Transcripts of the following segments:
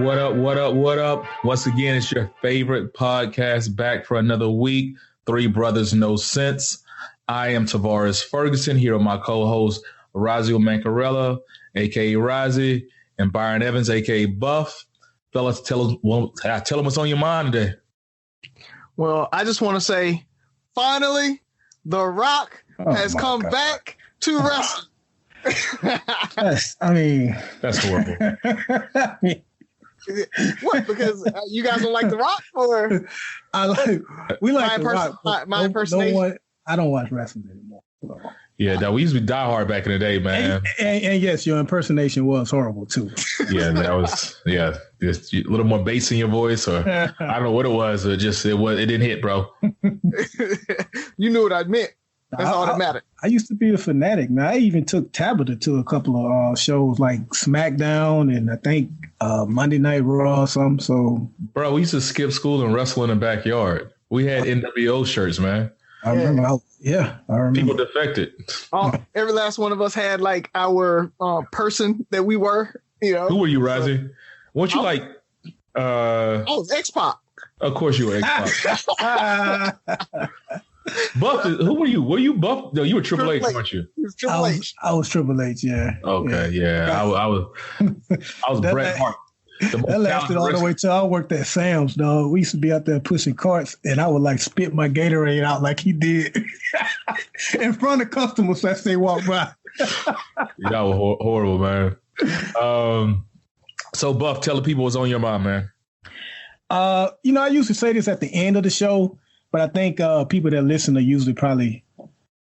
What up? What up? What up? Once again, it's your favorite podcast back for another week. Three Brothers, No Sense. I am Tavares Ferguson here with my co-host Razi Mancarella, aka Razi, and Byron Evans, aka Buff. Fellas, tell them what's on your mind today. Well, I just want to say, finally, The Rock has come back to wrestling. That's horrible. What? Because you guys don't like The Rock, or we like The Rock. My impersonation. I don't watch wrestling anymore. So. Yeah, we used to be diehard back in the day, man. And yes, your impersonation was horrible too. Yeah, that was just a little more bass in your voice, or I don't know what it was, or just it didn't hit, bro. You knew what I meant. That's all that mattered. I used to be a fanatic, man. I even took Tabitha to a couple of shows like SmackDown and I think Monday Night Raw or something. So, bro, we used to skip school and wrestle in the backyard. We had NWO shirts, man. I remember. I remember. People defected. Every last one of us had like our person that we were. You know, who were you, Razi? Weren't you like? I was X-Pac. Of course, you were X-Pac. Buff, who were you? Were you Buff? No, you were Triple H, weren't you? I was Triple H, yeah. Okay, yeah. I was Bret Hart. That lasted all the way till I worked at Sam's, dog. We used to be out there pushing carts, and I would like spit my Gatorade out like he did in front of customers as they walk by. Y'all were horrible, man. So, Buff, tell the people what's on your mind, man. I used to say this at the end of the show, but I think people that listen are usually probably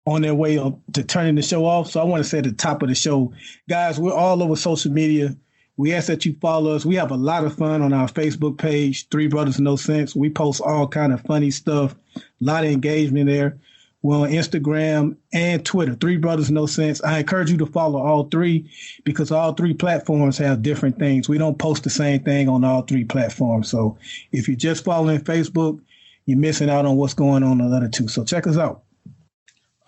on their way to turning the show off. So I want to say at the top of the show, guys, we're all over social media. We ask that you follow us. We have a lot of fun on our Facebook page, Three Brothers No Sense. We post all kind of funny stuff, a lot of engagement there. We're on Instagram and Twitter, Three Brothers No Sense. I encourage you to follow all three because all three platforms have different things. We don't post the same thing on all three platforms. So if you're just following Facebook, you're missing out on what's going on the other two. So check us out.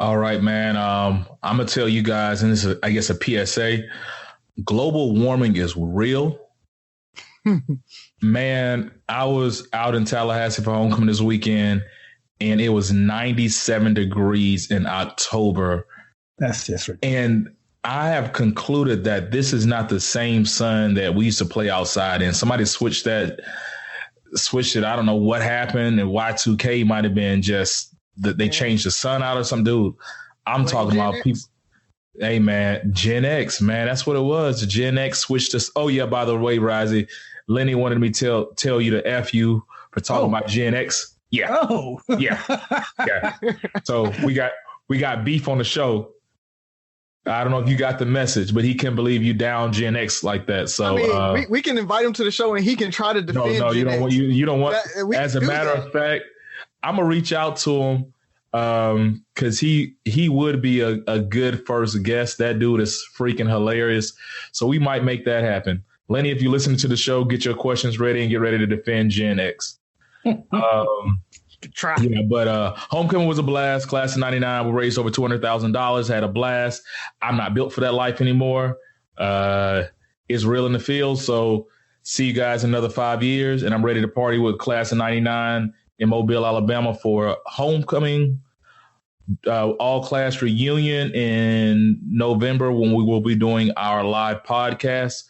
All right, man. I'm going to tell you guys, and this is, I guess, a PSA. Global warming is real. Man, I was out in Tallahassee for homecoming this weekend, and it was 97 degrees in October. That's just ridiculous. And I have concluded that this is not the same sun that we used to play outside in. Somebody switched it. I don't know what happened, and Y2K might have been just that they changed the sun out or some dude. I'm talking about people. Hey, man, Gen X, man, that's what it was. Gen X switched us. Oh, yeah, by the way, Razi, Lenny wanted me to tell you to F you for talking about Gen X. Yeah. Oh. Yeah. So we got beef on the show. I don't know if you got the message, but he can't believe you down Gen X like that. So I mean, we can invite him to the show and he can try to defend. No, you don't want. You don't want. As a matter of fact, I'm gonna reach out to him. Because he would be a good first guest. That dude is freaking hilarious. So we might make that happen. Lenny, if you listen to the show, get your questions ready and get ready to defend Gen X. Try. Yeah, but homecoming was a blast. Class of 99, we raised over $200,000. Had a blast. I'm not built for that life anymore. It's real in the field. So see you guys in another 5 years. And I'm ready to party with Class of 99 in Mobile, Alabama for homecoming, all class reunion in November when we will be doing our live podcast.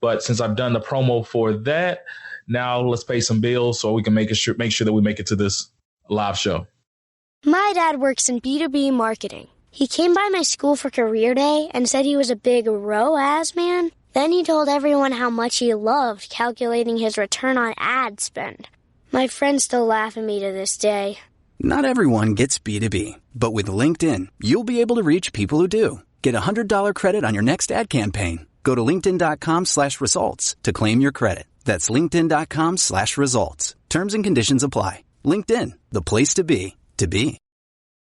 But since I've done the promo for that, now let's pay some bills so we can make sure that we make it to this live show. My dad works in B2B marketing. He came by my school for career day and said he was a big ROAS man. Then he told everyone how much he loved calculating his return on ad spend. My friends still laugh at me to this day. Not everyone gets B2B, but with LinkedIn, you'll be able to reach people who do. Get a $100 credit on your next ad campaign. Go to linkedin.com/results to claim your credit. That's linkedin.com/results. Terms and conditions apply. LinkedIn, the place to be, to be.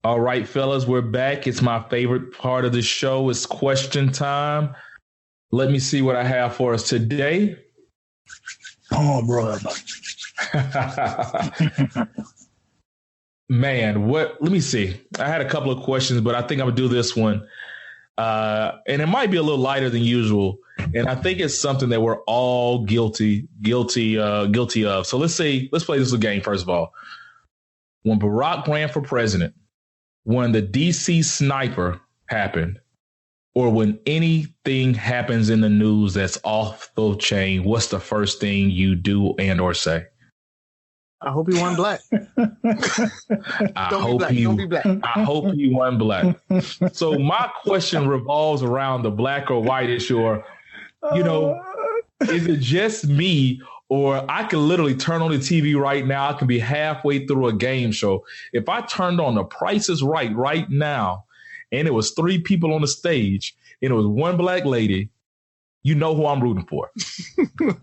All right, fellas, we're back. It's my favorite part of the show. It's question time. Let me see what I have for us today. Oh, brother. Man, let me see. I had a couple of questions, but I think I'm gonna do this one. And it might be a little lighter than usual. And And I think it's something that we're all guilty of. So let's play this game first of all. When Barack ran for president, when the DC sniper happened, or when anything happens in the news that's off the chain, what's the first thing you do and or say? I hope he won black. Don't be black. I hope he won black. So my question revolves around the black or white issue, or, is it just me, or I can literally turn on the TV right now. I can be halfway through a game show. If I turned on The Price is right now, and it was 3 people on the stage, and it was one black lady, you know who I'm rooting for.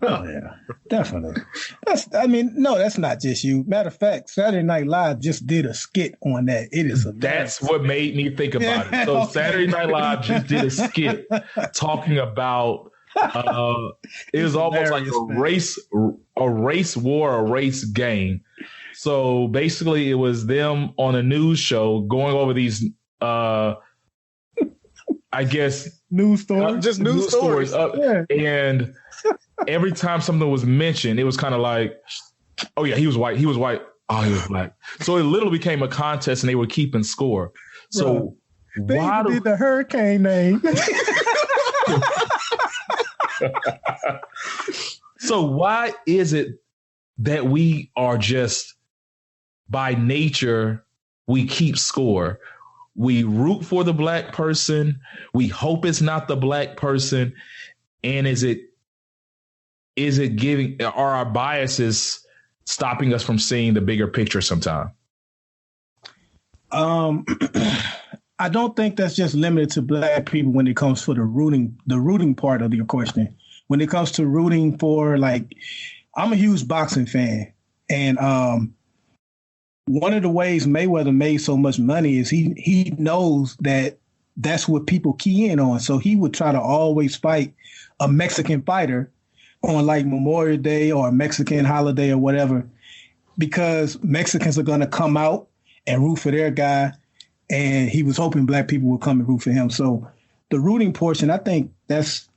Oh, yeah, definitely. That's not just you. Matter of fact, Saturday Night Live just did a skit on that. It is That's what made me think about it. So Saturday Night Live just did a skit talking about it was almost like a race war, a race game. So basically it was them on a news show going over these I guess news stories, just news stories. And every time something was mentioned, it was kind of like, oh yeah, he was white. Oh, he was black. So it literally became a contest, and they were keeping score. So they did the hurricane name. So why is it that we are just by nature, we keep score? We root for the black person. We hope it's not the black person. And is it are our biases stopping us from seeing the bigger picture sometime? I don't think that's just limited to black people when it comes for the rooting part of your question. When it comes to rooting for, like, I'm a huge boxing fan. And one of the ways Mayweather made so much money is he knows that that's what people key in on. So he would try to always fight a Mexican fighter on like Memorial Day or a Mexican holiday or whatever, because Mexicans are going to come out and root for their guy. And he was hoping black people would come and root for him. So the rooting portion, I think that's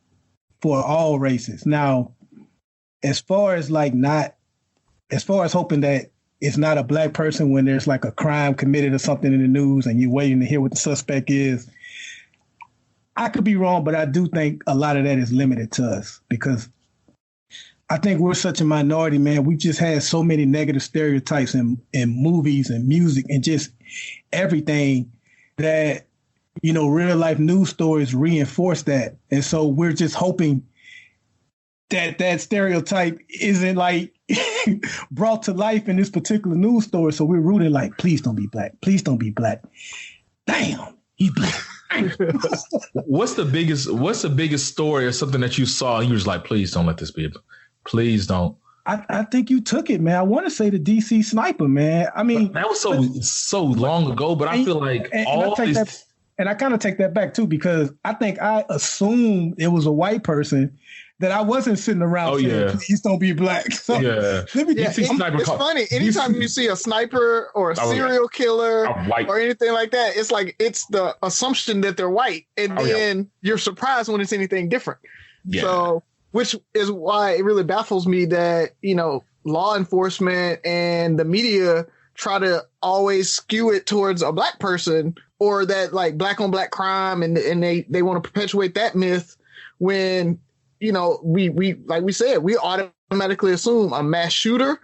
for all races. Now, as far as hoping that it's not a black person when there's like a crime committed or something in the news and you're waiting to hear what the suspect is, I could be wrong, but I do think a lot of that is limited to us because I think we're such a minority, man. We've just had so many negative stereotypes in movies and music and just everything that, real life news stories reinforce that. And so we're just hoping that stereotype isn't like brought to life in this particular news story. So we're rooting like, please don't be black. Please don't be black. Damn, he's black. What's the biggest story or something that you saw and you was like, please don't let this be. Please don't. I think you took it, man. I want to say the DC sniper, man. I mean, that was so long ago, but I feel like and I kind of take that back too, because I think I assumed it was a white person that I wasn't sitting around saying, please don't be black. So it's funny. Anytime you see a sniper or a serial killer or anything like that, it's like it's the assumption that they're white. And then you're surprised when it's anything different. Yeah. So, which is why it really baffles me that, law enforcement and the media try to always skew it towards a black person or that like black on black crime. And they want to perpetuate that myth when, we like we said, we automatically assume a mass shooter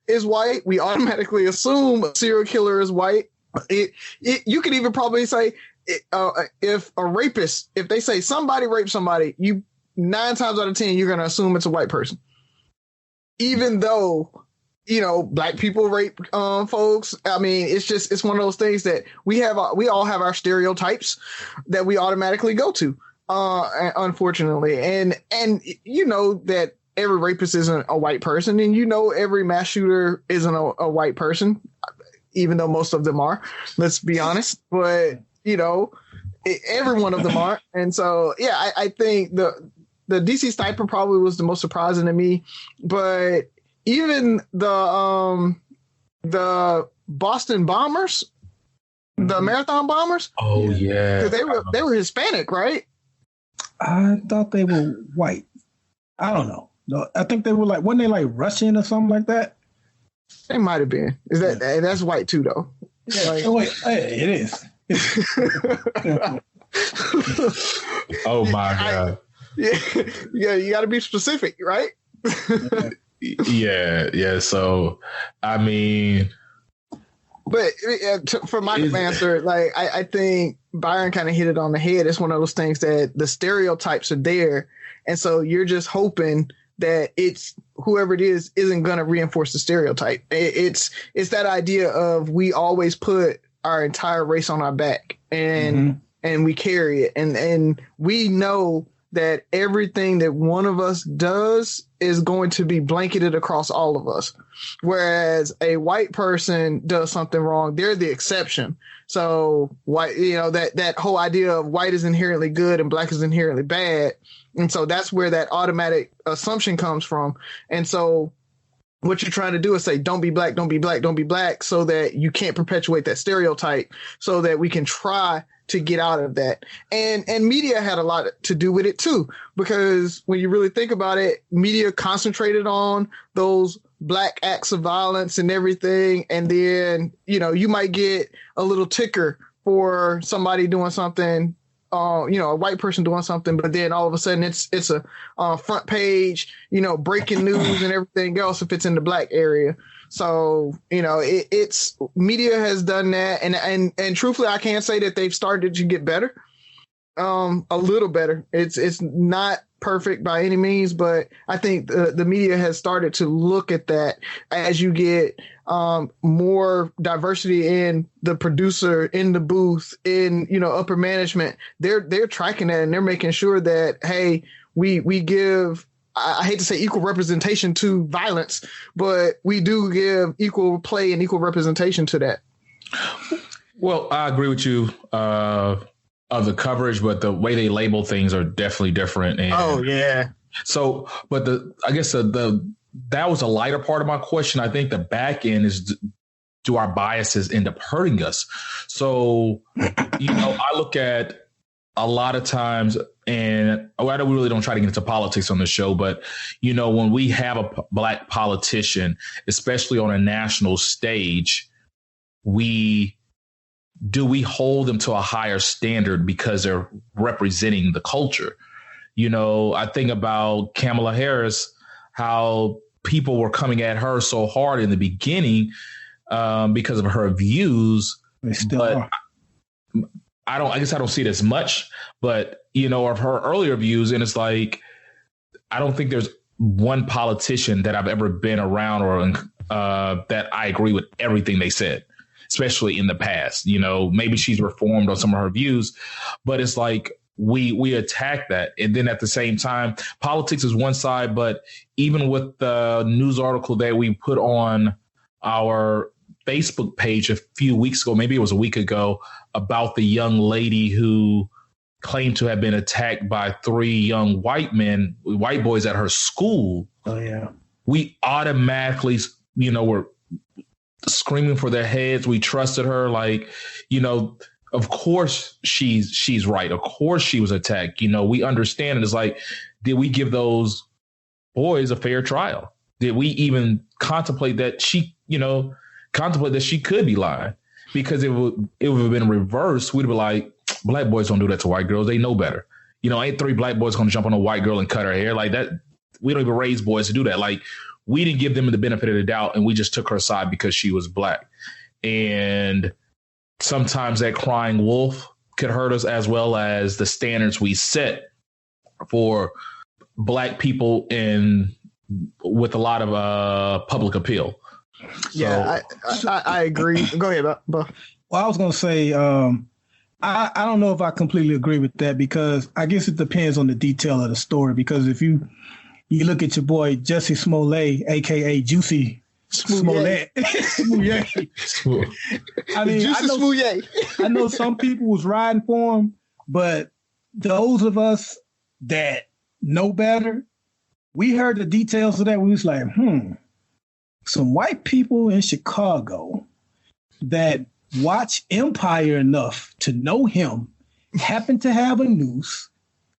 is white. We automatically assume a serial killer is white. You could even probably say if a rapist, if they say somebody raped somebody, 9 times out of 10, you're going to assume it's a white person. Even though, black people rape folks. I mean, it's one of those things that we all have our stereotypes that we automatically go to. Unfortunately, and that every rapist isn't a white person, and every mass shooter isn't a white person, even though most of them are. Let's be honest, but every one of them are, and so I think the DC sniper probably was the most surprising to me, but even the Boston bombers, the marathon bombers. Oh yeah, they were Hispanic, right? I thought they were white. I don't know. No, I think they were like, weren't they like Russian or something like that? They might have been. Is that that's white too though? Yeah. Like, oh, wait, it is. Oh my God. Yeah, you got to be specific, right? Yeah. So, I mean, but for my answer, like I think Byron kind of hit it on the head. It's one of those things that the stereotypes are there, and so you're just hoping that it's whoever it is isn't going to reinforce the stereotype. It's that idea of we always put our entire race on our back and we carry it, and we know that everything that one of us does is going to be blanketed across all of us. Whereas a white person does something wrong, they're the exception. So white, that whole idea of white is inherently good and black is inherently bad. And so that's where that automatic assumption comes from. And so what you're trying to do is say, don't be black, don't be black, don't be black, so that you can't perpetuate that stereotype, so that we can try to get out of that. And media had a lot to do with it too, because when you really think about it, media concentrated on those black acts of violence and everything. And then, you might get a little ticker for somebody doing something, a white person doing something, but then all of a sudden it's a front page, breaking news and everything else if it's in the black area. So, it's media has done that. And truthfully, I can't say that they've started to get better. A little better. It's not perfect by any means, but I think the media has started to look at that as you get more diversity in the producer, in the booth, in, upper management. They're tracking that, and they're making sure that, hey, we give, I hate to say equal representation to violence, but we do give equal play and equal representation to that. Well, I agree with you of the coverage, but the way they label things are definitely different. And oh yeah. So, but I guess that was a lighter part of my question. I think the back end is, do our biases end up hurting us? So, I look at a lot of times, and we really don't try to get into politics on the show, but, when we have a black politician, especially on a national stage, we hold them to a higher standard because they're representing the culture? I think about Kamala Harris, how people were coming at her so hard in the beginning because of her views. They still are. I guess I don't see it as much, but, of her earlier views. And it's like, I don't think there's one politician that I've ever been around or that I agree with everything they said, especially in the past. Maybe she's reformed on some of her views, but it's like we attack that. And then at the same time, politics is one side, but even with the news article that we put on our Facebook page a few weeks ago, maybe it was a week ago, about the young lady who claimed to have been attacked by 3 young white boys at her school. Oh yeah. We automatically, were screaming for their heads. We trusted her. Like, of course she's right. Of course she was attacked. We understand it. It's like, did we give those boys a fair trial? Did we even contemplate that she could be lying? Because it would have been reversed. We'd be like, black boys don't do that to white girls. They know better. Ain't 3 black boys going to jump on a white girl and cut her hair like that. We don't even raise boys to do that. Like, we didn't give them the benefit of the doubt, and we just took her side because she was black. And sometimes that crying wolf could hurt us, as well as the standards we set for black people with a lot of public appeal. Yeah, so, I agree. Go ahead, Bo. Well, I was going to say, I don't know if I completely agree with that, because I guess it depends on the detail of the story. Because if you look at your boy Jussie Smollett, a.k.a. Juicy Smollett. I know some people was riding for him, but those of us that know better, we heard the details of that. We was like, some white people in Chicago that watch Empire enough to know him happen to have a noose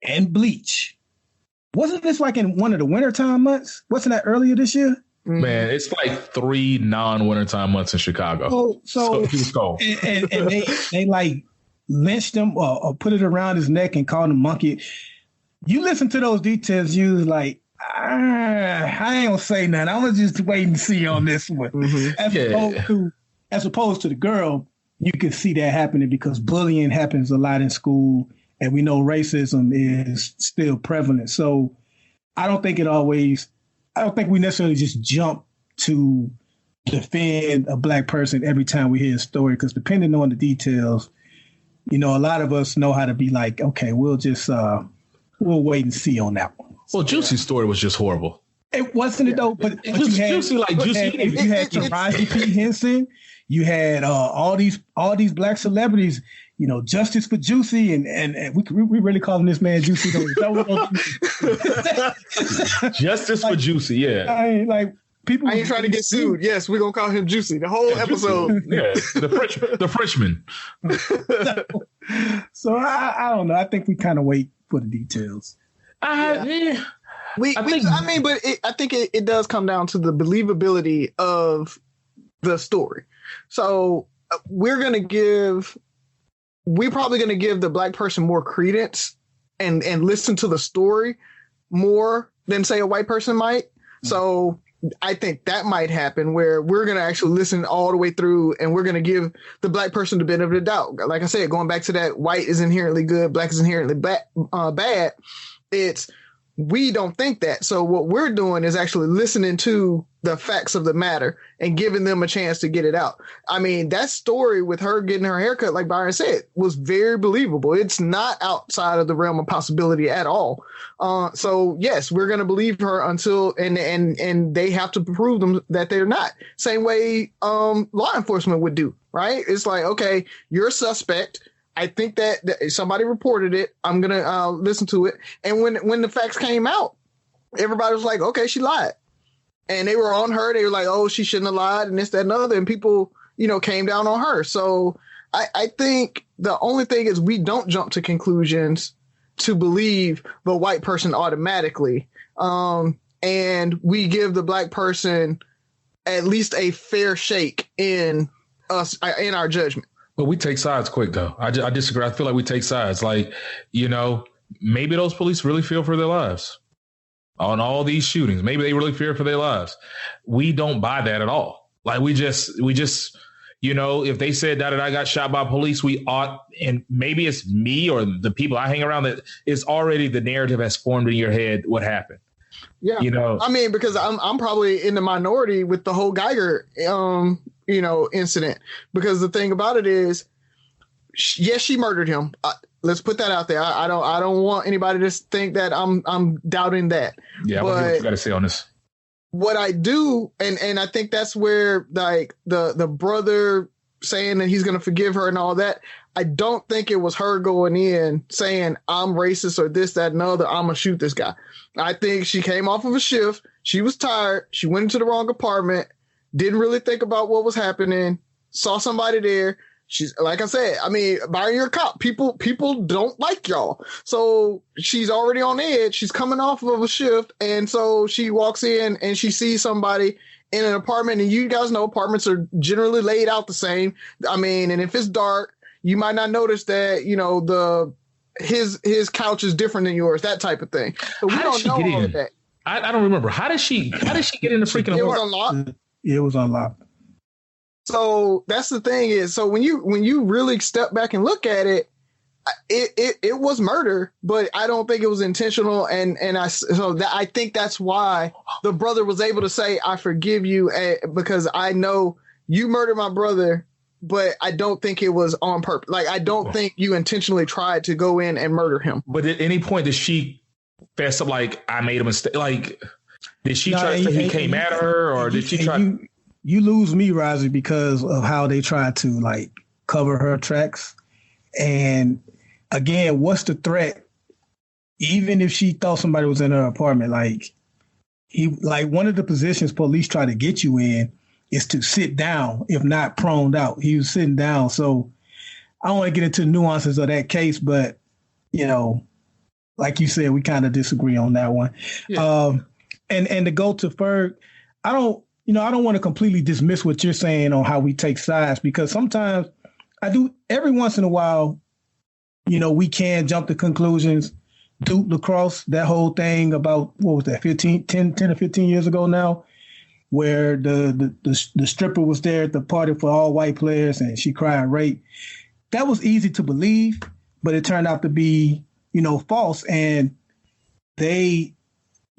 and bleach. Wasn't this like in one of the wintertime months? Wasn't that earlier this year? Man, it's like 3 non-wintertime months in Chicago. So it was cold. And they like lynched him or put it around his neck and called him monkey. You listen to those details, you was like, I ain't gonna say nothing. I'm gonna just wait and see on this one. Mm-hmm. As opposed to the girl, you can see that happening because bullying happens a lot in school, and we know racism is still prevalent. So I don't think we necessarily just jump to defend a black person every time we hear a story, because depending on the details, a lot of us know how to be like, okay, we'll just we'll wait and see on that one. Well, Juicy's story was just horrible. It wasn't it though, but you had Juicy, you had Razi P. Henson, you had all these black celebrities, justice for Juicy, and we really calling this man Juicy though. Justice for Juicy, yeah. I ain't trying to get sued. Yes, we're gonna call him Juicy the whole episode. Yeah, the Frenchman. So I don't know. I think we kind of wait for the details. I think it does come down to the believability of the story. So we're probably going to give the black person more credence and listen to the story more than say a white person might. Mm-hmm. So I think that might happen where we're going to actually listen all the way through and we're going to give the black person the benefit of the doubt. Like I said, going back to that white is inherently good, black is inherently bad. We don't think that. So what we're doing is actually listening to the facts of the matter and giving them a chance to get it out. I mean, that story with her getting her haircut, like Byron said, was very believable. It's not outside of the realm of possibility at all. So yes, we're going to believe her until, and they have to prove them that they're not. Same way law enforcement would do, right? It's like, okay, you're a suspect. I think that somebody reported it. I'm going to listen to it. And when the facts came out, everybody was like, okay, she lied. And they were on her. They were like, oh, she shouldn't have lied and this, that, and the other. And people, came down on her. So I think the only thing is we don't jump to conclusions to believe the white person automatically. And we give the black person at least a fair shake in our judgment. But we take sides quick, though. I disagree. I feel like we take sides. Like, maybe those police really fear for their lives on all these shootings. Maybe they really fear for their lives. We don't buy that at all. Like, we just, if they said that I got shot by police, we ought, and maybe it's me or the people I hang around that is already the narrative has formed in your head what happened. Yeah. I mean, because I'm probably in the minority with the whole Geiger, incident, because the thing about it is, yes, she murdered him. Let's put that out there. I don't want anybody to think that I'm doubting that. Yeah, what you got to say on this? What I do, and I think that's where like the brother saying that he's going to forgive her and all that. I don't think it was her going in saying I'm racist or this, that, and the other. I'm gonna shoot this guy. I think she came off of a shift. She was tired. She went into the wrong apartment. Didn't really think about what was happening. Saw somebody there. She's, like I said, I mean, Byron, you're a cop. People don't like y'all. So she's already on edge. She's coming off of a shift. And so she walks in and she sees somebody in an apartment. And you guys know apartments are generally laid out the same. I mean, and if it's dark, you might not notice that, his couch is different than yours, that type of thing. So we don't know all of that. I don't remember. How did she get in the freaking apartment? It was unlocked. It was unlocked. So that's the thing is, so when you really step back and look at it, it was murder, but I don't think it was intentional. I think that's why the brother was able to say, I forgive you, because I know you murdered my brother, but I don't think it was on purpose. Like, I don't think you intentionally tried to go in and murder him. But at any point, did she fess up like, I made a mistake? Like, did she try to say he came at her, or did she try? You lose me, Razi, because of how they tried to like cover her tracks. And again, what's the threat? Even if she thought somebody was in her apartment, one of the positions police try to get you in is to sit down, if not proned out. He was sitting down. So I don't want to get into nuances of that case, but like you said, we kind of disagree on that one. Yeah. And to go to Ferg, I don't want to completely dismiss what you're saying on how we take sides, because sometimes I do, every once in a while, we can jump to conclusions. Duke Lacrosse, that whole thing about, what was that, 10 or 15 years ago now, where the stripper was there at the party for all white players and she cried rape. That was easy to believe, but it turned out to be, false. And they,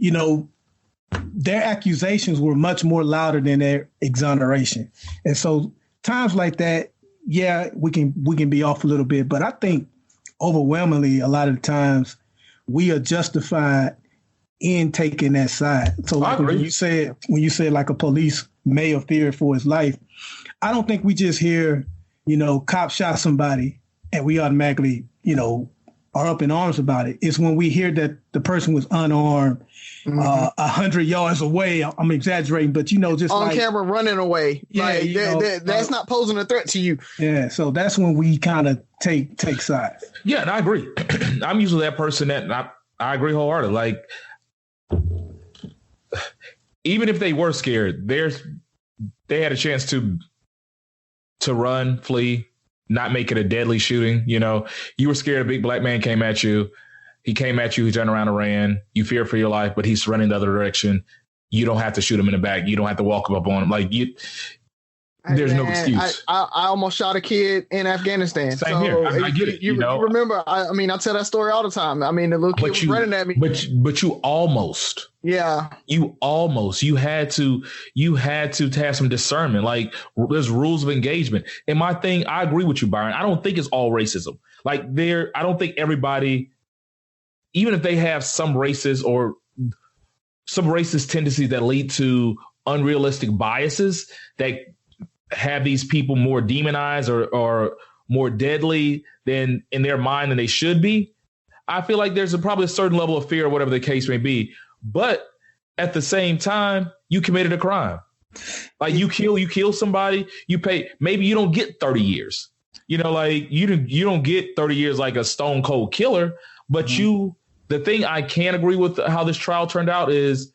their accusations were much more louder than their exoneration. And so times like that, yeah, we can be off a little bit, but I think overwhelmingly a lot of the times we are justified in taking that side. So like when you said like a police may have feared for his life, I don't think we just hear, cop shot somebody and we automatically, are up in arms about it. It's when we hear that the person was unarmed, 100 yards away. I'm exaggerating, but just on camera running away. Yeah, that's not posing a threat to you. Yeah, so that's when we kind of take sides. Yeah, and I agree. I'm usually that person that I agree wholeheartedly. Like, even if they were scared, they had a chance to run, flee, not make it a deadly shooting. You were scared a big black man came at you. He came at you. He turned around and ran. You fear for your life, but he's running the other direction. You don't have to shoot him in the back. You don't have to walk up on him. Like there's no excuse. I almost shot a kid in Afghanistan. Same here. I get it. You remember? I tell that story all the time. The little kid was running at me. But you almost. Yeah. You had to have some discernment. Like, there's rules of engagement. And my thing, I agree with you, Byron. I don't think it's all racism. Like, I don't think everybody, even if they have some racist or some racist tendencies that lead to unrealistic biases that have these people more demonized or more deadly than in their mind than they should be. I feel like there's probably a certain level of fear or whatever the case may be. But at the same time, you committed a crime. Like, you kill somebody, you pay, maybe you don't get 30 years. You don't get 30 years like a stone cold killer, but the thing I can't agree with how this trial turned out is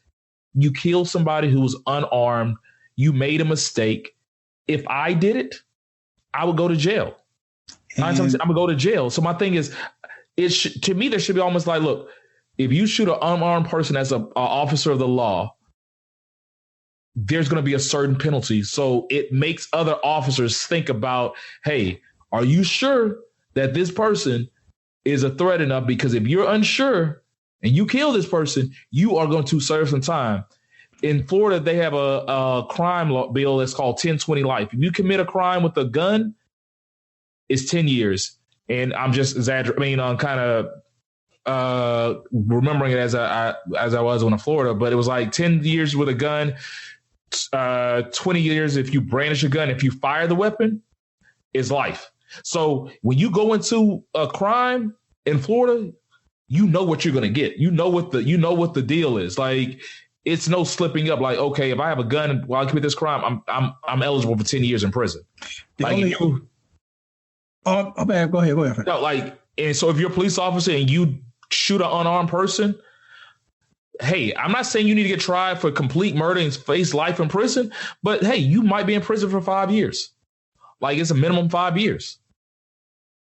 you killed somebody who was unarmed. You made a mistake. If I did it, I would go to jail. I'm going to go to jail. So my thing is, to me, there should be almost like, look, if you shoot an unarmed person as an officer of the law, there's going to be a certain penalty. So it makes other officers think about, hey, are you sure that this person is a threat enough? Because if you're unsure and you kill this person, you are going to serve some time. In Florida, they have a crime law bill that's called 1020 life. If you commit a crime with a gun, it's 10 years. And I'm just exaggerating. I'm kind of remembering it as I was in Florida, but it was like 10 years with a gun, 20 years if you brandish a gun. If you fire the weapon, it's life. So when you go into a crime in Florida, you know what you're going to get. You know what the deal is. Like, it's no slipping up. Like, okay, if I have a gun while I commit this crime, I'm eligible for 10 years in prison. Go ahead. No, like, and so if you're a police officer and you shoot an unarmed person, hey, I'm not saying you need to get tried for complete murder and face life in prison, but hey, you might be in prison for 5 years. Like, it's a minimum 5 years.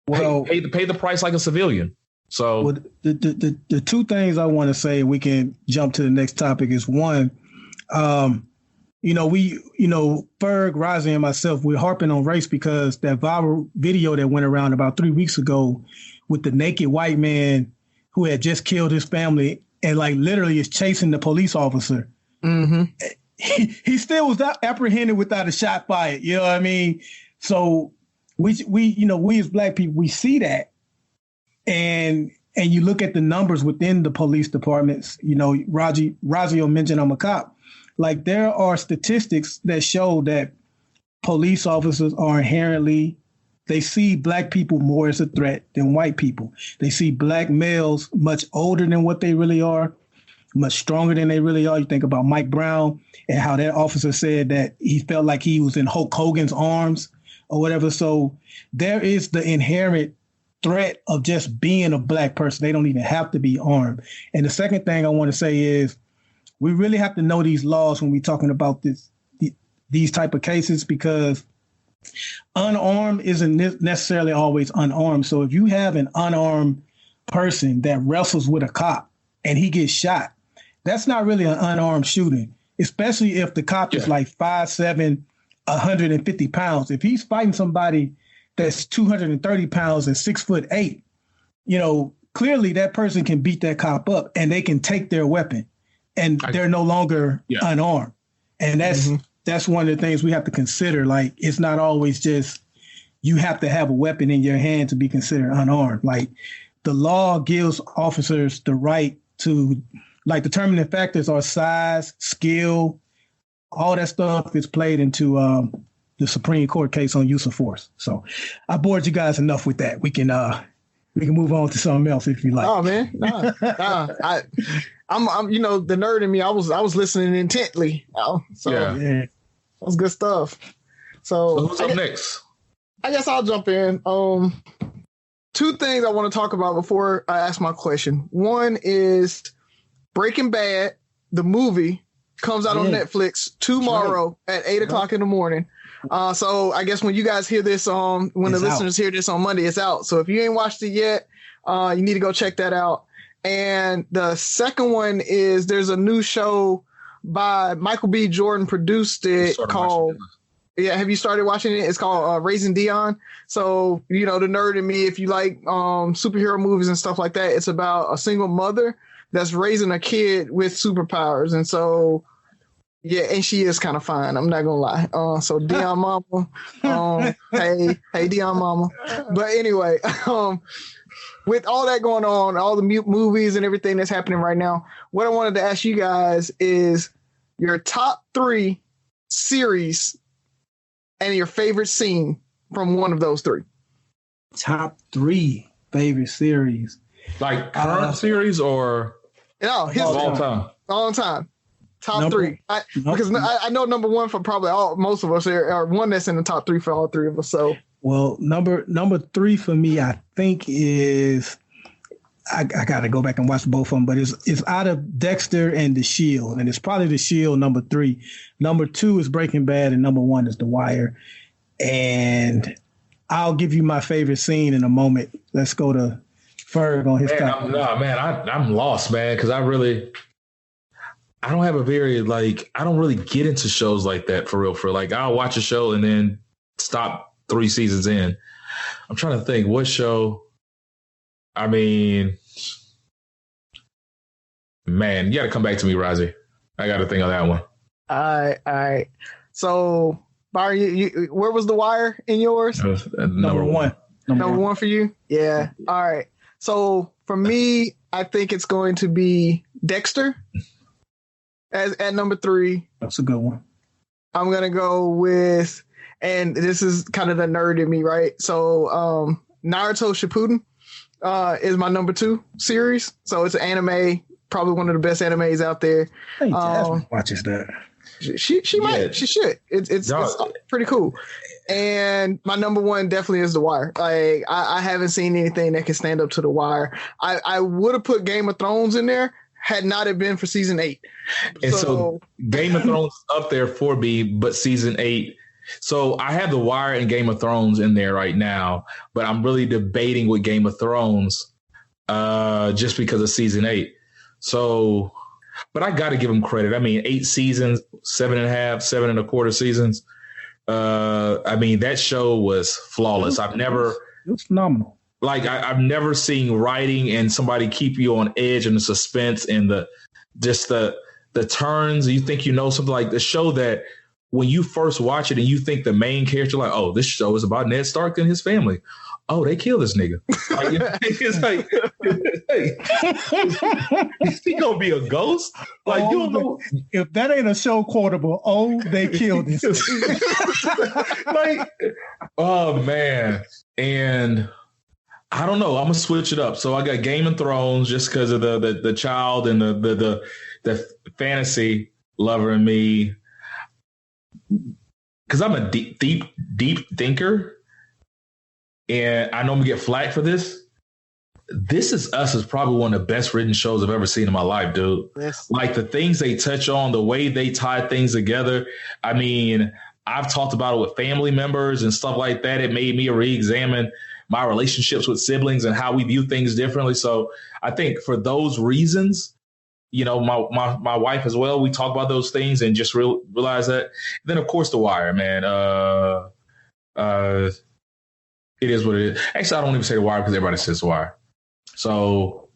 Well, pay the price like a civilian. So the two things I want to say, we can jump to the next topic, is one, Ferg, Razi, and myself, we're harping on race because that viral video that went around about 3 weeks ago with the naked white man who had just killed his family and like literally is chasing the police officer. Mm-hmm. He still was apprehended without a shot fired. You know what I mean? So we as black people, we see that. And you look at the numbers within the police departments, Razi mentioned I'm a cop. Like, there are statistics that show that police officers are inherently, they see black people more as a threat than white people. They see black males much older than what they really are, much stronger than they really are. You think about Mike Brown and how that officer said that he felt like he was in Hulk Hogan's arms or whatever. So there is the inherent threat of just being a black person. They don't even have to be armed. And the second thing I want to say is we really have to know these laws when we're talking about these type of cases, because unarmed isn't necessarily always unarmed. So if you have an unarmed person that wrestles with a cop and he gets shot, that's not really an unarmed shooting, especially if the cop is like 5'7", 150 pounds. If he's fighting somebody that's 230 pounds and 6'8", clearly that person can beat that cop up and they can take their weapon and they're no longer unarmed. And that's one of the things we have to consider. Like, it's not always just you have to have a weapon in your hand to be considered unarmed. Like, the law gives officers the right to, like, determining factors are size, skill, all that stuff is played into the Supreme Court case on use of force. So I bored you guys enough with that. We can move on to something else if you like. Oh man, I'm the nerd in me. I was listening intently. That was good stuff. So who's up next? I guess I'll jump in. Two things I want to talk about before I ask my question. One is Breaking Bad, the movie, comes out on Netflix tomorrow at 8:00 in the morning. So I guess when you guys hear this when the listeners hear this on Monday, it's out. So if you ain't watched it yet, you need to go check that out. And the second one is there's a new show by Michael B. Jordan produced it called. Yeah, have you started watching it? It's called Raising Dion. So, the nerd in me, if you like superhero movies and stuff like that, it's about a single mother that's raising a kid with superpowers. And so, yeah, and she is kind of fine. I'm not going to lie. So Dion Mama, hey, Dion Mama. But anyway, with all that going on, all the movies and everything that's happening right now, what I wanted to ask you guys is your top 3 series and your favorite scene from one of those 3. Top 3 favorite series. Like current series or all time? All time. Top 3. Because I know number 1 for probably most of us, or one that's in the top 3 for all 3 of us. So, well, number 3 for me, I think is I got to go back and watch both of them, but it's out of Dexter and The Shield, and it's probably The Shield number 3. Number 2 is Breaking Bad, and number 1 is The Wire. And I'll give you my favorite scene in a moment. Let's go to Ferg on his top. I'm lost, man, because I don't have a very I don't really get into shows like that for real. Like, I'll watch a show and then stop 3 seasons in. I'm trying to think what show. I mean, man, you got to come back to me, Razi. I got to think of that one. All right. So, Byron, where was The Wire in yours? Number 1. Number 1 for you? Yeah. All right. So, for me, I think it's going to be Dexter at number 3. That's a good one. I'm going to go with, and this is kind of the nerd in me, right? So, Naruto Shippuden is my number 2 series. So it's an anime, probably one of the best animes out there. Hey, Jasmine watches that. She might. She should. It's pretty cool. And my number 1 definitely is The Wire. Like, I haven't seen anything that can stand up to The Wire. I would have put Game of Thrones in there had not it been for season 8. And so Game of Thrones up there for me, but season 8. So I have The Wire and Game of Thrones in there right now, but I'm really debating with Game of Thrones just because of season 8. So, but I got to give them credit. I mean, 8 seasons, 7.5, 7.25 seasons. I mean, that show was flawless. It was phenomenal. Like, I've never seen writing and somebody keep you on edge and the suspense and the turns. You think something, like the show that when you first watch it and you think the main character, like, oh, this show is about Ned Stark and his family. Oh, they killed this nigga. Like, it's like, hey, is he gonna be a ghost? Like, you don't know. If that ain't a show quotable, they killed this. Like, oh man. And I don't know. I'm gonna switch it up. So I got Game of Thrones just because of the child and the fantasy lover in me. Because I'm a deep thinker, and I know I'm gonna get flack for this. This Is Us is probably one of the best written shows I've ever seen in my life, dude. Yes. Like the things they touch on, the way they tie things together. I mean, I've talked about it with family members and stuff like that. It made me re-examine my relationships with siblings and how we view things differently. So I think for those reasons, you know, my wife as well, we talk about those things and just realize that. Then, of course, The Wire, man. It is what it is. Actually, I don't even say The Wire because everybody says The Wire. So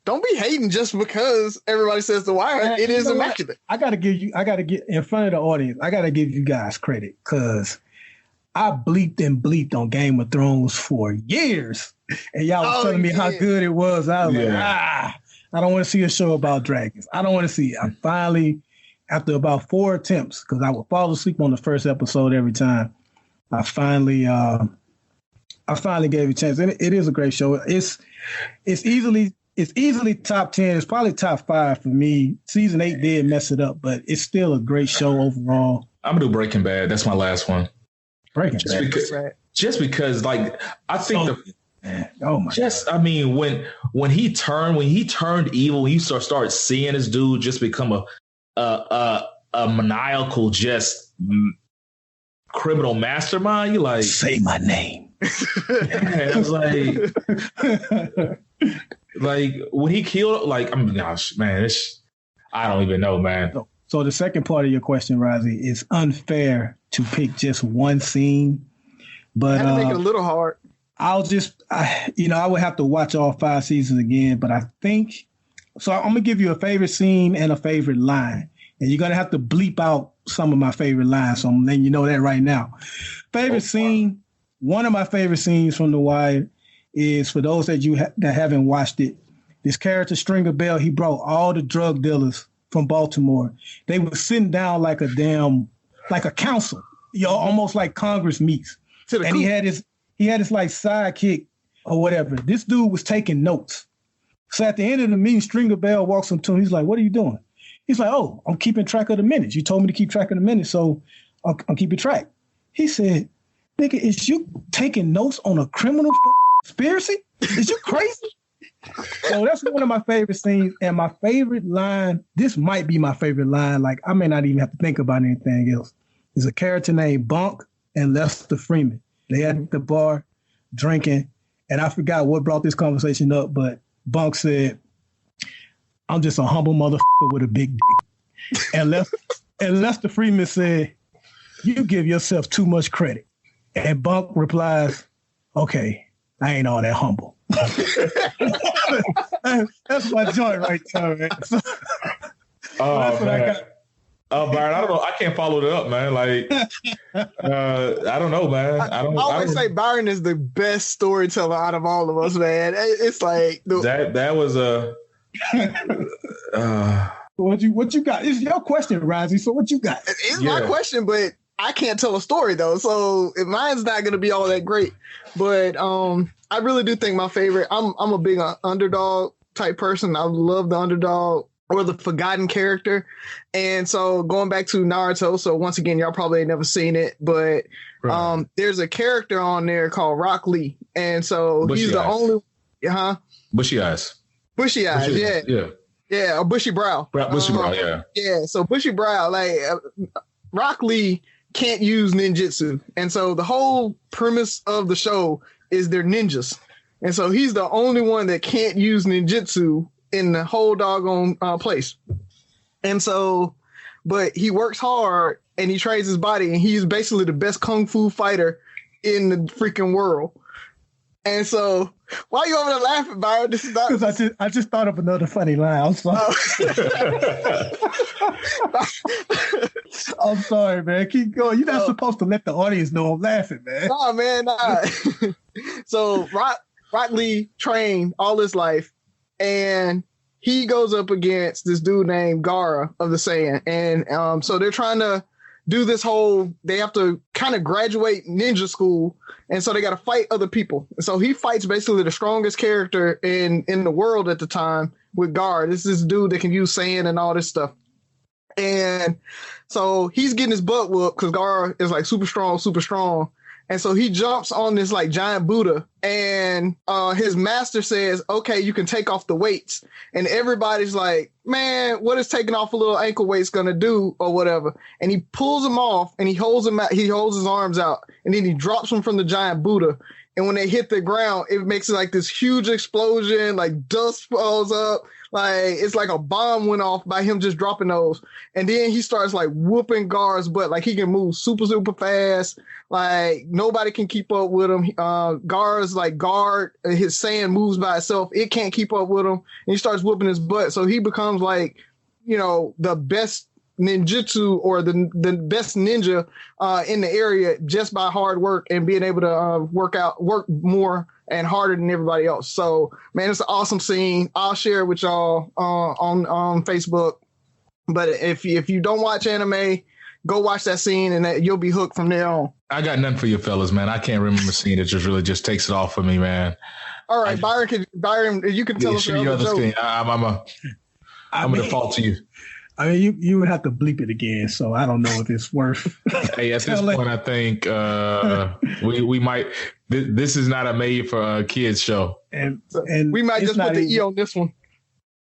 don't be hating just because everybody says The Wire. Man, it is immaculate. I gotta get in front of the audience. I gotta give you guys credit because I bleeped on Game of Thrones for years, and y'all was telling me how good it was. I was like, I don't want to see a show about dragons. I don't want to see it. I finally, after about 4 attempts, because I would fall asleep on the first episode every time, I finally gave it a chance. And it is a great show. It's easily top 10. It's probably top 5 for me. Season 8 did mess it up, but it's still a great show overall. I'm gonna do Breaking Bad. That's my last one. Breaking Bad. Just because, like, I think God. I mean, when he turned evil, when you start seeing this dude just become a maniacal, just criminal mastermind. You like, say my name. Yeah, I was like when he killed, like, I mean, gosh, man, I don't even know, man. So the second part of your question, Razi, is unfair to pick just one scene, but I make it a little hard. I would have to watch all 5 seasons again, but I think so. I'm gonna give you a favorite scene and a favorite line, and you're gonna have to bleep out some of my favorite lines. So I'm letting you know that right now. Favorite scene. One of my favorite scenes from The Wire is, for those that that haven't watched it, this character Stringer Bell, he brought all the drug dealers from Baltimore. They were sitting down like a council, almost like Congress meets. And he had his like sidekick or whatever. This dude was taking notes. So at the end of the meeting, Stringer Bell walks up to him. He's like, "What are you doing?" He's like, "Oh, I'm keeping track of the minutes. You told me to keep track of the minutes, so I'm keeping track." He said, "Nigga, is you taking notes on a criminal conspiracy? Is you crazy?" So that's one of my favorite scenes. And my favorite line, this might be my favorite line, like I may not even have to think about anything else, is a character named Bunk and Lester Freeman. They at the bar drinking, and I forgot what brought this conversation up, but Bunk said, "I'm just a humble motherfucker with a big dick." And Lester Freeman said, "You give yourself too much credit." And Bunk replies, "Okay, I ain't all that humble." That's my joint right there, man. So, that's what I got. Byron, I don't know. I can't follow it up, man. Like, I don't know, man. I always say Byron is the best storyteller out of all of us, man. It's like that was a. What you got? It's your question, Razi. So what you got? It's my question, but I can't tell a story though, so mine's not going to be all that great. But I really do think my favorite. I'm a big underdog type person. I love the underdog or the forgotten character. And so going back to Naruto. So once again, y'all probably ain't never seen it, but there's a character on there called Rock Lee, and so he's the only. Bushy eyes. Bushy eyes. Yeah. Or bushy brow. Bushy brow. Yeah. Yeah. So bushy brow, like Rock Lee can't use ninjutsu. And so the whole premise of the show is they're ninjas. And so he's the only one that can't use ninjutsu in the whole doggone place. And so, but he works hard and he trains his body, and he's basically the best kung fu fighter in the freaking world. And so, why are you over there laughing, Byron? This is not because I just thought of another funny line. I'm sorry. I'm sorry, man. Keep going. You're not supposed to let the audience know I'm laughing, man. Nah, man, nah. So Rock Lee trained all his life, and he goes up against this dude named Gaara of the Saiyan. And so they're trying to do this whole, they have to kind of graduate ninja school. And so they got to fight other people. So he fights basically the strongest character in the world at the time with Gaara. This is this dude that can use sand and all this stuff. And so he's getting his butt whooped because Gaara is like super strong. And so he jumps on this like giant Buddha, and his master says, okay, you can take off the weights. And everybody's like, man, what is taking off a little ankle weight's going to do or whatever? And he pulls them off and he holds them out. He holds his arms out and then he drops them from the giant Buddha. And when they hit the ground, it makes like this huge explosion, like dust falls up. Like it's like a bomb went off by him just dropping those. And then he starts like whooping Gar's butt. Like he can move super, super fast. Like nobody can keep up with him. Gar's like guard, his sand moves by itself. It can't keep up with him. And he starts whooping his butt. So he becomes like, you know, the best ninjutsu or the best ninja in the area just by hard work and being able to work more and harder than everybody else. So, man, it's an awesome scene. I'll share it with y'all on Facebook. But if you don't watch anime, go watch that scene and you'll be hooked from there on. I got nothing for you fellas, man. I can't remember a scene that just takes it off for me, man. All right, Byron, you can tell us your other scene. I'm going to default to you. I mean, you would have to bleep it again, so I don't know if it's worth. Hey, at this point, I think we might. This is not a made for kids show, and we might just put the E on this one.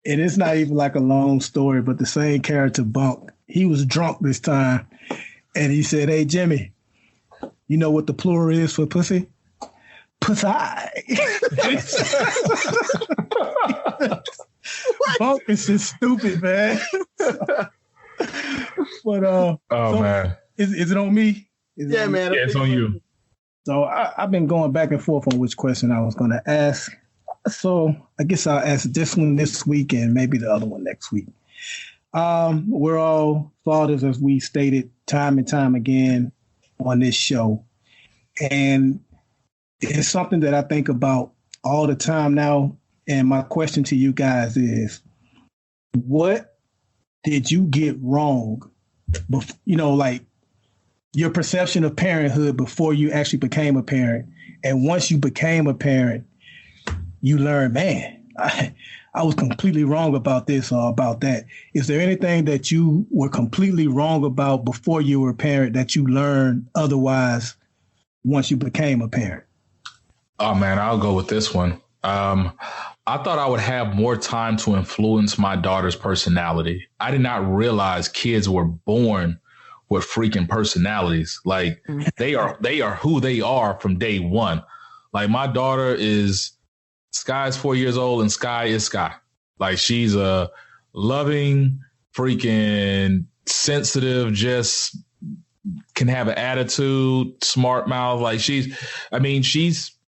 And it's not even like a long story, but the same character, Bunk, he was drunk this time, and he said, "Hey, Jimmy, you know what the plural is for pussy? Pussy." Bunk is just stupid, man. But man, is it on me? Yeah, man. Yeah, it's on you. So I've been going back and forth on which question I was going to ask. So I guess I'll ask this one this week and maybe the other one next week. We're all fathers, as we stated time and time again on this show. And it's something that I think about all the time now. And my question to you guys is, what did you get wrong? You know, like your perception of parenthood before you actually became a parent. And once you became a parent, you learned, man, I was completely wrong about this or about that. Is there anything that you were completely wrong about before you were a parent that you learned otherwise once you became a parent? Oh, man, I'll go with this one. I thought I would have more time to influence my daughter's personality. I did not realize kids were born with freaking personalities. Like they are who they are from day one. Like my daughter Sky's 4 years old and Sky is Sky. Like she's a loving, freaking sensitive, just can have an attitude, smart mouth. Like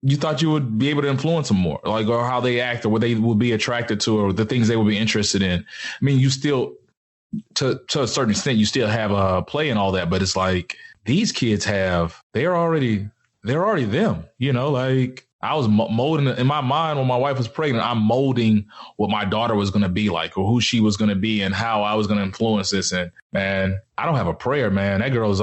you thought you would be able to influence them more, like, or how they act or what they would be attracted to or the things they would be interested in. I mean, you still, to a certain extent, you still have a play in all that, but it's like these kids they're already them, you know, like I was molding in my mind when my wife was pregnant, I'm molding what my daughter was going to be like or who she was going to be and how I was going to influence this. And man, I don't have a prayer, man. That girl's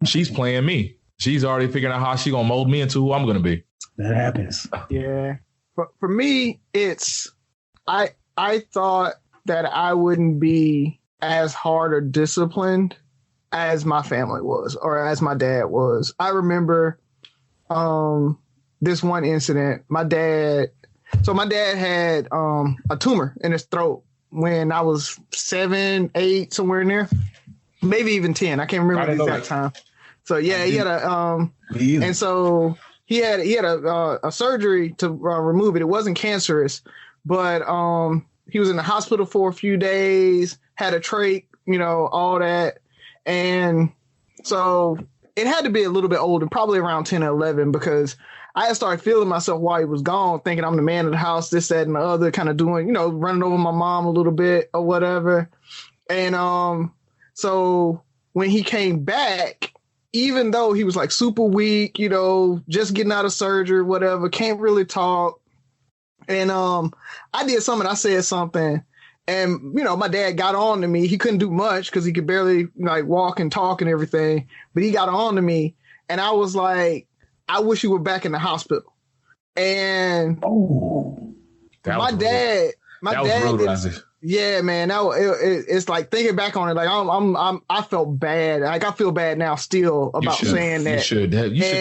she's playing me. She's already figuring out how she's going to mold me into who I'm going to be. That happens. Yeah. For me, I thought that I wouldn't be as hard or disciplined as my family was or as my dad was. I remember this one incident. My dad had a tumor in his throat when I was 7, 8, somewhere in there. Maybe even 10. I can't remember the exact time. So yeah, he had and so he had a surgery to remove it. It wasn't cancerous, but he was in the hospital for a few days, had a trach, you know, all that. And so it had to be a little bit older, probably around 10 or 11, because I had started feeling myself while he was gone, thinking I'm the man of the house, this, that, and the other, kind of doing, you know, running over my mom a little bit or whatever. And so when he came back, even though he was like super weak, you know, just getting out of surgery, whatever, can't really talk. And I did something, I said something, and, you know, my dad got on to me. He couldn't do much because he could barely like walk and talk and everything, but he got on to me. And I was like, I wish you were back in the hospital. And my dad, Yeah, man. It's like thinking back on it, like I felt bad. Like I feel bad now still about saying that. You should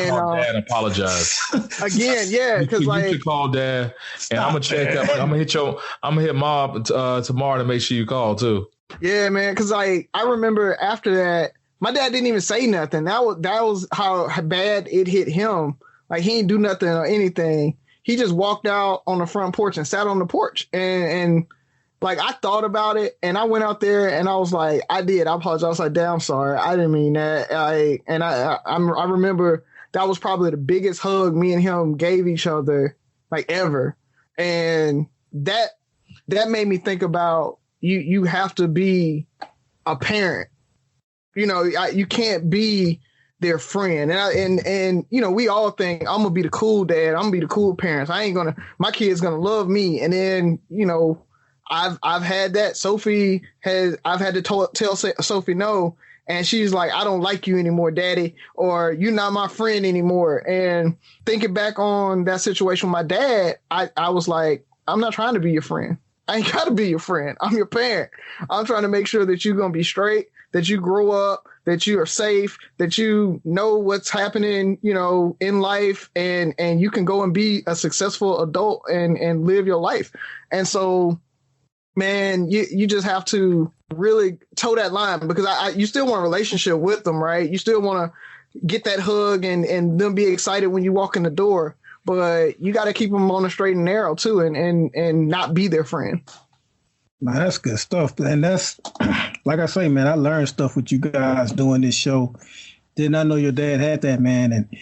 call Dad and apologize again. Yeah, because you should call Dad, and I'm gonna check up. I'm gonna hit Mom tomorrow to make sure you call too. Yeah, man. Because I remember after that, my dad didn't even say nothing. That was how bad it hit him. Like he didn't do nothing or anything. He just walked out on the front porch and sat on the porch and like I thought about it and I went out there and I was like, I apologize. I was like, damn, I'm sorry. I didn't mean that. I remember that was probably the biggest hug me and him gave each other like ever. And that made me think about you have to be a parent. You know, you can't be their friend. And you know, we all think I'm gonna be the cool dad. I'm gonna be the cool parents. My kid's gonna love me. And then, you know, I've had that. I've had to tell Sophie no. And she's like, I don't like you anymore, Daddy, or you're not my friend anymore. And thinking back on that situation with my dad, I was like, I'm not trying to be your friend. I ain't got to be your friend. I'm your parent. I'm trying to make sure that you're going to be straight, that you grow up, that you are safe, that you know what's happening, you know, in life, and you can go and be a successful adult and live your life. And so, man, you just have to really toe that line because you still want a relationship with them, right? You still want to get that hug and them be excited when you walk in the door, but you got to keep them on the straight and narrow too, and not be their friend. Man, that's good stuff. And that's, like I say, man, I learned stuff with you guys doing this show. Did not know your dad had that, man. And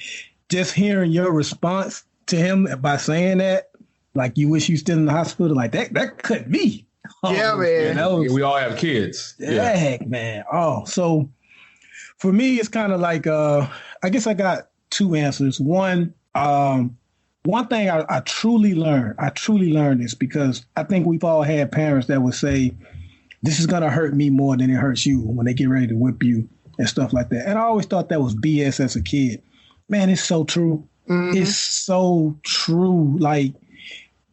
just hearing your response to him by saying that, like you wish you still in the hospital, like that couldn't be. Oh, yeah, man. We all have kids. Yeah. Heck, man. Oh, so for me, it's kind of like, I guess I got two answers. One thing I truly learned this because I think we've all had parents that would say, this is going to hurt me more than it hurts you when they get ready to whip you and stuff like that. And I always thought that was BS as a kid. Man, it's so true. Mm-hmm. It's so true. Like,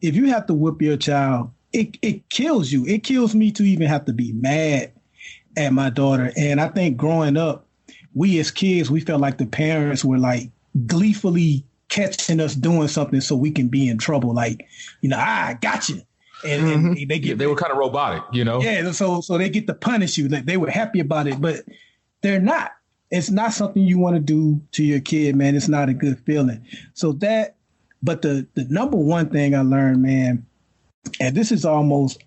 if you have to whip your child, it kills you. It kills me to even have to be mad at my daughter. And I think growing up, we as kids, we felt like the parents were like gleefully catching us doing something so we can be in trouble. Like, you know, I got you. And they were kind of robotic, you know? Yeah, so they get to punish you. They were happy about it, but they're not. It's not something you want to do to your kid, man. It's not a good feeling. So but the number one thing I learned, man, and this is almost,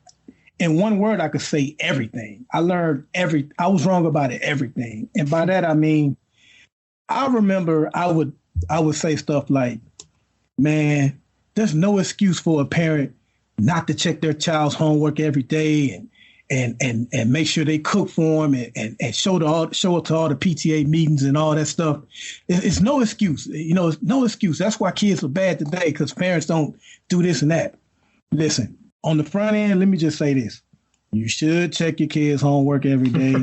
in one word, I could say everything. I learned I was wrong about everything. And by that, I mean, I remember I would say stuff like, man, there's no excuse for a parent not to check their child's homework every day and make sure they cook for them and show it to all the PTA meetings and all that stuff. It's no excuse. You know, it's no excuse. That's why kids are bad today, because parents don't do this and that. Listen, on the front end, let me just say this. You should check your kids' homework every day.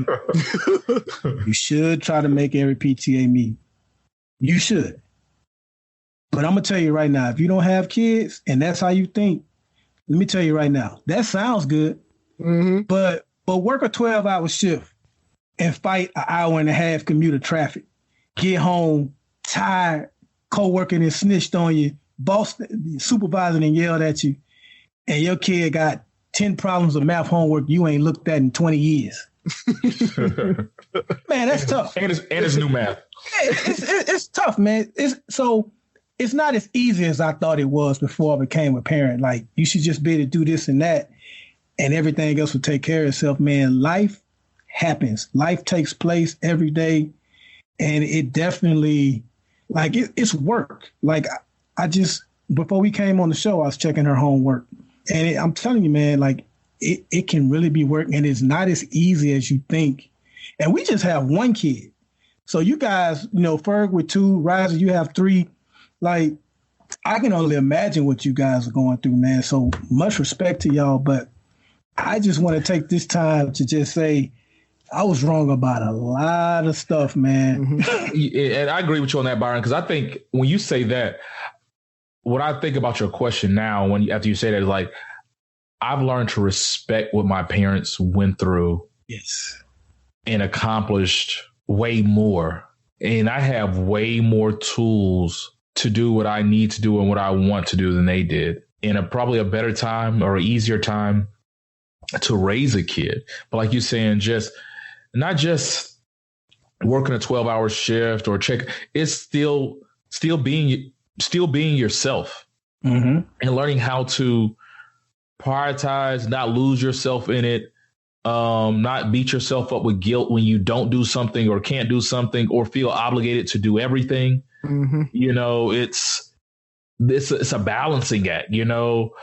You should try to make every PTA meeting. You should. But I'm going to tell you right now, if you don't have kids and that's how you think, let me tell you right now, that sounds good. Mm-hmm. But work a 12-hour shift and fight an hour and a half commuter traffic. Get home tired, co-worker and snitched on you, boss, supervisor and yelled at you, and your kid got 10 problems of math homework you ain't looked at in 20 years. Man, that's tough. And it's new math. It's tough, man. It's not as easy as I thought it was before I became a parent. Like, you should just be able to do this and that, and everything else will take care of itself. Man, life happens. Life takes place every day, and it definitely, like, it's work. Like, I just, before we came on the show, I was checking her homework. And I'm telling you, man, like, it can really be work, and it's not as easy as you think. And we just have one kid. So you guys, you know, Ferg with 2, Razi, you have 3. Like, I can only imagine what you guys are going through, man. So much respect to y'all. But I just want to take this time to just say I was wrong about a lot of stuff, man. Mm-hmm. And I agree with you on that, Byron, because I think when you say that, what I think about your question now, after you say that, is like, I've learned to respect what my parents went through. Yes. And accomplished way more. And I have way more tools to do what I need to do and what I want to do than they did. In probably a better time or easier time to raise a kid. But like you're saying, not just working a 12-hour shift or it's still being yourself, and learning how to prioritize, not lose yourself in it, not beat yourself up with guilt when you don't do something or can't do something or feel obligated to do everything. You know, it's a balancing act. You know,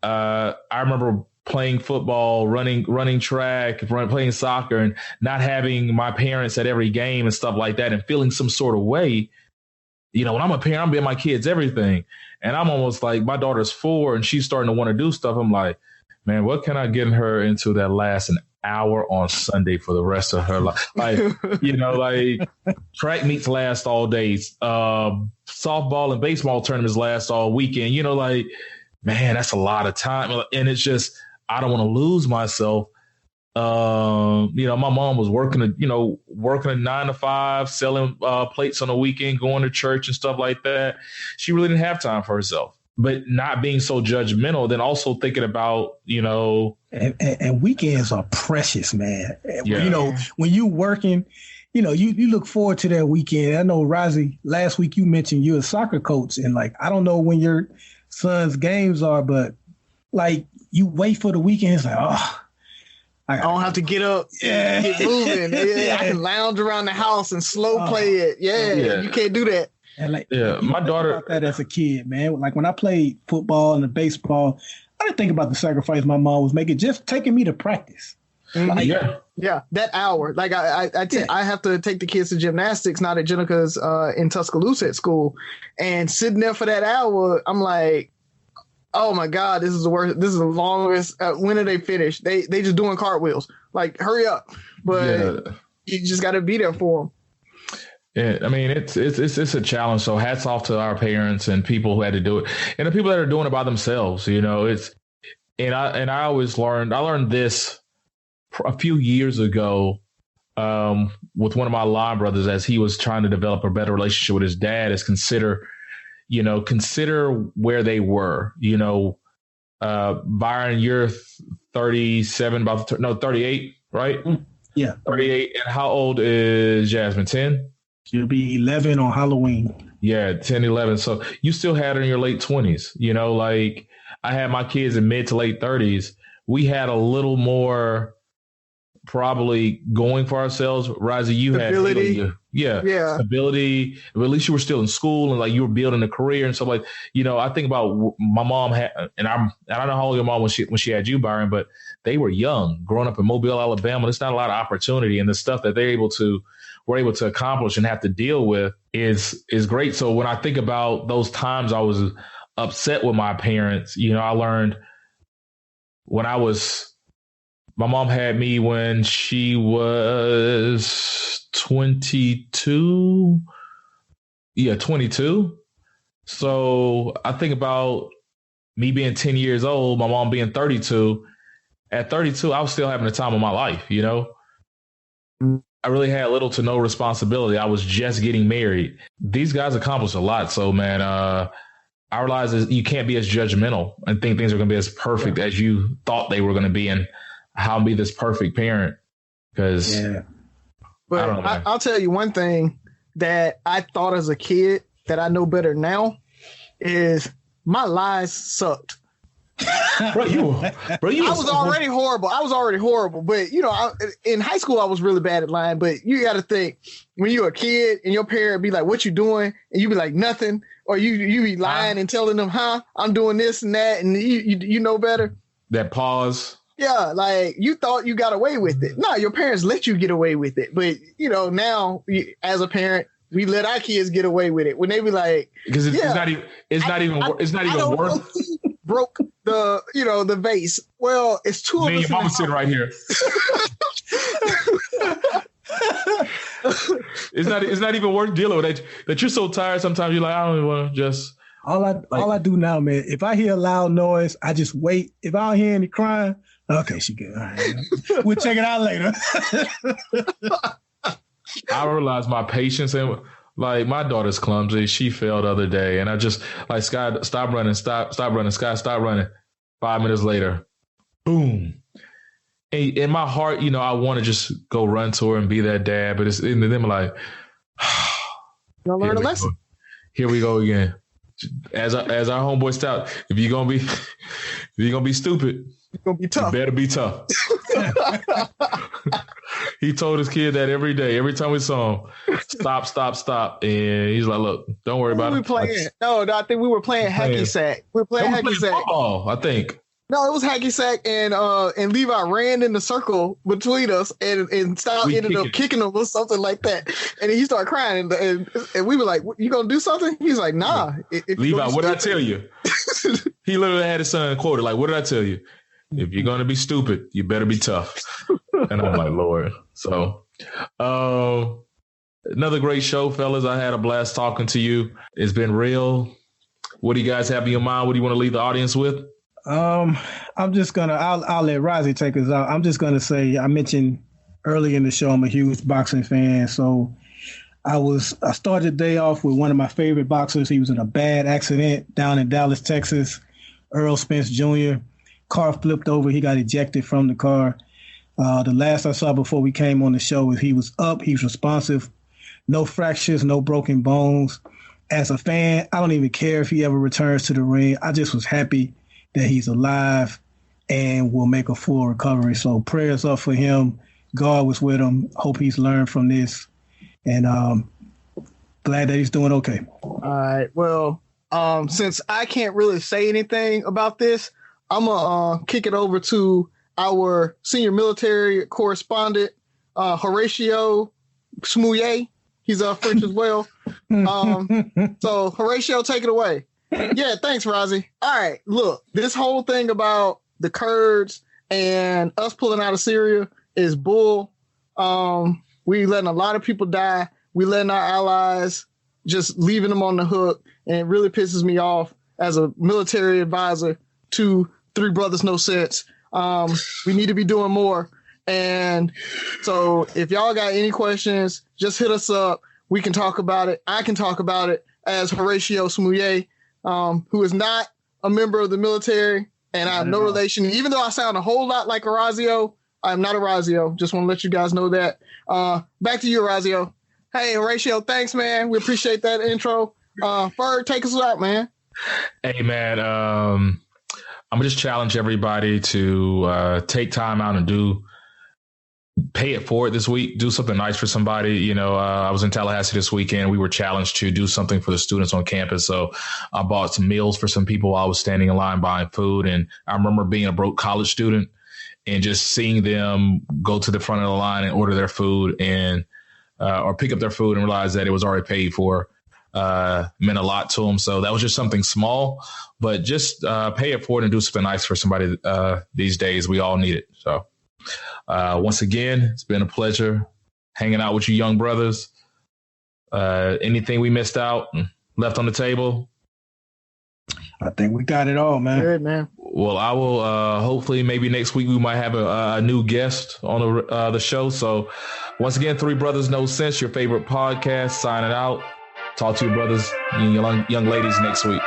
I remember playing football, running track, playing soccer, and not having my parents at every game and stuff like that, and feeling some sort of way. You know, when I'm a parent, I'm being my kids everything, and I'm almost like, my daughter's 4 and she's starting to want to do stuff. I'm like, man, what can I get her into that last an hour on Sunday for the rest of her life? Like, you know, like track meets last all day. Softball and baseball tournaments last all weekend. You know, like, man, that's a lot of time. And it's just, I don't want to lose myself. You know, my mom was working a 9 to 5, selling plates on the weekend, going to church and stuff like that. She really didn't have time for herself. But not being so judgmental, then also thinking about, you know. And weekends are precious, man. Yeah. You know, when you working, you know, you look forward to that weekend. I know, Razi, last week you mentioned you're a soccer coach, and like, I don't know when your son's games are, but like, you wait for the weekend. It's like, oh, I don't have to get up, get moving. Yeah, I can lounge around the house and slow play it. Yeah, you can't do that. And like, my daughter about that as a kid, man. Like when I played football and the baseball, I didn't think about the sacrifice my mom was making, just taking me to practice. Like, that hour. Like I have to take the kids to gymnastics, not at Jenica's in Tuscaloosa at school, and sitting there for that hour, I'm like, oh my God, this is the worst. This is the longest. When are they finished? They just doing cartwheels. Like, hurry up! But you just got to be there for them. Yeah, I mean, it's a challenge. So hats off to our parents and people who had to do it, and the people that are doing it by themselves. You know, I always learned this a few years ago with one of my line brothers, as he was trying to develop a better relationship with his dad. Is consider where they were. You know, Byron, you're 37, 38, right? Yeah, 38. And how old is Jasmine? 10. She'll be 11 on Halloween. Yeah, 10, 11. So you still had her in your late 20s. You know, like I had my kids in mid to late 30s. We had a little more probably going for ourselves. Razi, you stability. had stability. But at least you were still in school and like you were building a career and stuff like. You know, I think about my mom had, and I don't know how old your mom was when she had you, Byron, but they were young, growing up in Mobile, Alabama. There's not a lot of opportunity, and the stuff that were able to accomplish and have to deal with is great. So when I think about those times I was upset with my parents, you know, I learned my mom had me when she was 22. Yeah, 22. So I think about me being 10 years old, my mom being 32. At 32, I was still having the time of my life, you know? I really had little to no responsibility. I was just getting married. These guys accomplished a lot. So, man, I realized that you can't be as judgmental and think things are going to be as perfect as you thought they were going to be, and how to be this perfect parent. Because, but I'll tell you one thing that I thought as a kid that I know better now is my lies sucked. I was already horrible. But, you know, in high school, I was really bad at lying. But you got to think, when you're a kid and your parent be like, what you doing? And you be like, nothing. Or you be lying and telling them, I'm doing this and that. And you know better. That pause. Yeah, like you thought you got away with it. No, your parents let you get away with it. But, you know, now as a parent, we let our kids get away with it when they be like, because it's not even worth. Broke the vase. Well, it's two of us. Your mama sitting right here. It's not even worth dealing with that. That you're so tired. Sometimes you're like, I don't even want to just All I do now, man, if I hear a loud noise, I just wait. If I don't hear any crying, okay, she good. All right, we'll check it out later. I realized my patience and like my daughter's clumsy. She fell the other day, and I just like Sky, stop running, stop running, Sky, stop running. 5 minutes later, boom. And in my heart, you know, I want to just go run to her and be that dad, but it's in them like, you'll learn a lesson. Here we go again. As our homeboy Stout, if you're gonna be stupid, you're gonna be tough. You better be tough. He told his kid that every day, every time we saw him, stop. And he's like, look, don't worry about it. I think we were playing hacky sack. We were playing hacky sack. Football, I think. No, it was hacky sack, and Levi ran in the circle between us, and Styles ended up kicking him or something like that. And he started crying, and we were like, "You gonna do something?" He's like, "Nah." Levi, what did I tell you? He literally had his son quoted, like, "What did I tell you? If you're gonna be stupid, you better be tough." And I'm like, Lord. So, another great show, fellas. I had a blast talking to you. It's been real. What do you guys have in your mind? What do you want to leave the audience with? I'm just gonna. I'll let Razi take us out. I'm just gonna say I mentioned early in the show I'm a huge boxing fan, so I started the day off with one of my favorite boxers. He was in a bad accident down in Dallas, Texas. Earl Spence Jr. Car flipped over. He got ejected from the car. The last I saw before we came on the show is he was up. He was responsive. No fractures, no broken bones. As a fan, I don't even care if he ever returns to the ring. I just was happy that he's alive and will make a full recovery. So prayers up for him. God was with him. Hope he's learned from this. And glad that he's doing okay. All right. Well, since I can't really say anything about this, I'm going to kick it over to our senior military correspondent, Horatio Smouye. He's French as well. So Horatio, take it away. Yeah, thanks, Razi. All right, look, this whole thing about the Kurds and us pulling out of Syria is bull. We letting a lot of people die. We letting our allies just leaving them on the hook, and it really pisses me off as a military advisor to Three Brothers No Sense. We need to be doing more. And so if y'all got any questions, just hit us up. We can talk about it. I can talk about it as Horatio Smouye, who is not a member of the military, and I have no relation. Even though I sound a whole lot like Orazio, I'm not Orazio. Just want to let you guys know that. Back to you, Orazio. Hey, Horatio, thanks, man. We appreciate that intro. Ferg, take us out, man. Hey, man. I'm going to just challenge everybody to take time out and pay it forward this week. Do something nice for somebody. You know, I was in Tallahassee this weekend. We were challenged to do something for the students on campus. So I bought some meals for some people while I was standing in line buying food. And I remember being a broke college student and just seeing them go to the front of the line and order their food and or pick up their food and realize that it was already paid for. Meant a lot to them. So that was just something small, but just pay it forward and do something nice for somebody these days. We all need it. So once again, it's been a pleasure hanging out with you young brothers. Anything we missed out, left on the table? I think we got it all, man. Good, man. Well, I will hopefully maybe next week we might have a new guest on the show. So once again, Three Brothers No Sense, your favorite podcast, signing out. Talk to your brothers and young ladies next week.